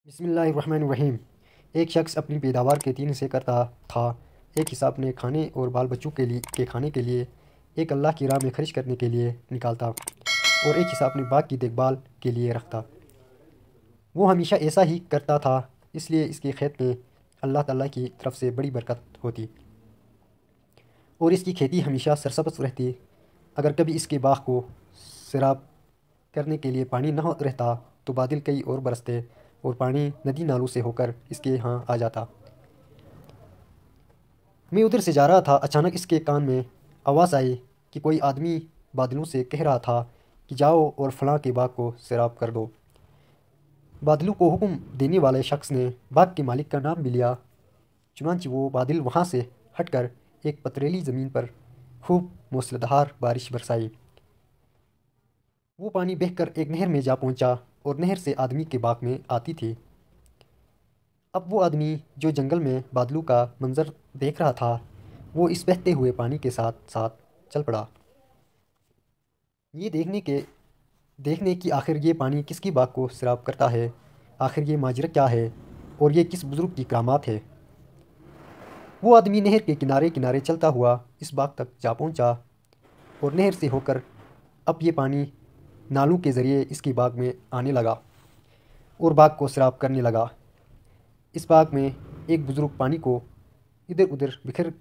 बिस्मिल्लाहिर्रहमानिर्रहीम। एक शख्स अपनी पैदावार के 3 हिस्से करता था। एक हिस्सा अपने खाने और बाल बच्चों के खाने के लिए, एक अल्लाह की राह में खर्च करने के लिए निकालता और एक हिस्सा अपने बाग की देखभाल के लिए रखता। वो हमेशा ऐसा ही करता था, इसलिए इसके खेत में अल्लाह ताला की तरफ से बड़ी बरकत होती और इसकी खेती हमेशा सरसब्ज़ रहती। अगर कभी इसके बाग को सैराब करने के लिए पानी न रहता तो बादल कई और बरसते और पानी नदी नालों से होकर इसके यहाँ आ जाता। मैं उधर से जा रहा था, अचानक इसके कान में आवाज़ आई कि कोई आदमी बादलों से कह रहा था कि जाओ और फलां के बाग को सैराब कर दो। बादलों को हुक्म देने वाले शख्स ने बाग के मालिक का नाम भी लिया। चुनांचे वो बादल वहाँ से हटकर एक पथरीली ज़मीन पर खूब मूसलाधार बारिश बरसाई। वो पानी बहकर एक नहर में जा पहुँचा और नहर से आदमी के बाग में आती थी। अब वो आदमी जो जंगल में बादलों का मंजर देख रहा था, वो इस बहते हुए पानी के साथ साथ चल पड़ा, ये देखने की आखिर ये पानी किसकी बाग को सैराब करता है, आखिर ये माजरा क्या है और ये किस बुज़ुर्ग की करामात है। वो आदमी नहर के किनारे किनारे चलता हुआ इस बाग तक जा पहुंचा और नहर से होकर अब ये पानी नालों के ज़रिए इसकी बाग में आने लगा और बाग को सैराब करने लगा। इस बाग में एक बुज़ुर्ग पानी को इधर उधर बिखर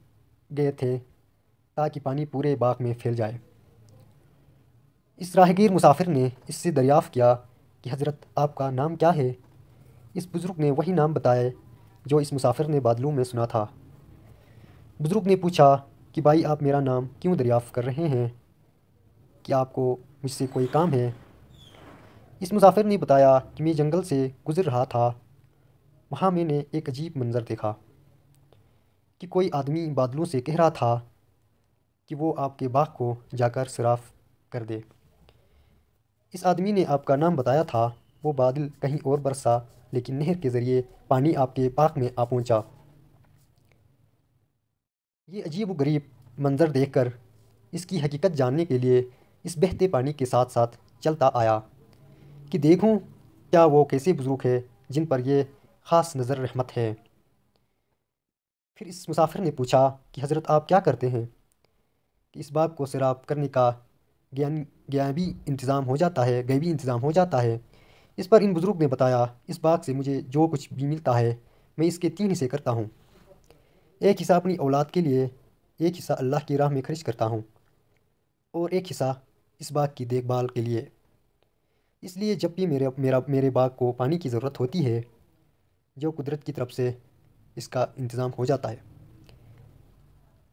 गए थे ताकि पानी पूरे बाग में फैल जाए। इस राहगीर मुसाफिर ने इससे दरियाफ़्त किया कि हज़रत, आपका नाम क्या है। इस बुज़ुर्ग ने वही नाम बताया जो इस मुसाफिर ने बादलों में सुना था। बुज़ुर्ग ने पूछा कि भाई, आप मेरा नाम क्यों दरियाफ़्त कर रहे हैं, कि आपको मुझसे कोई काम है। इस मुसाफिर ने बताया कि मैं जंगल से गुज़र रहा था, वहाँ मैंने एक अजीब मंज़र देखा कि कोई आदमी बादलों से कह रहा था कि वो आपके बाग को जाकर सैराब कर दे। इस आदमी ने आपका नाम बताया था। वो बादल कहीं और बरसा, लेकिन नहर के ज़रिए पानी आपके बाग में आ पहुँचा। ये अजीब व गरीब मंज़र देखकर इसकी हकीकत जानने के लिए इस बहते पानी के साथ साथ चलता आया कि देखूं क्या वो कैसे बुज़ुर्ग है जिन पर ये ख़ास नज़र रहमत है। फिर इस मुसाफिर ने पूछा कि हज़रत, आप क्या करते हैं, कि इस बाग को सैराब करने का गैबी इंतज़ाम हो जाता है। इस पर इन बुज़ुर्ग ने बताया, इस बाग से मुझे जो कुछ भी मिलता है मैं इसके 3 हिस्से करता हूँ। एक हिस्सा अपनी औलाद के लिए, एक हिस्सा अल्लाह की राह में खर्च करता हूँ और एक हिस्सा इस बाग की देखभाल के लिए। इसलिए जब भी मेरे बाग को पानी की ज़रूरत होती है, जो कुदरत की तरफ से इसका इंतज़ाम हो जाता है।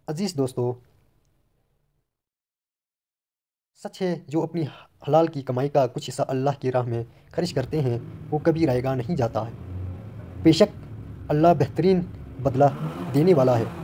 अज़ीज़ दोस्तों, सच है, जो अपनी हलाल की कमाई का कुछ हिस्सा अल्लाह की राह में खर्च करते हैं वो कभी रायगा नहीं जाता है। बेशक अल्लाह बेहतरीन बदला देने वाला है।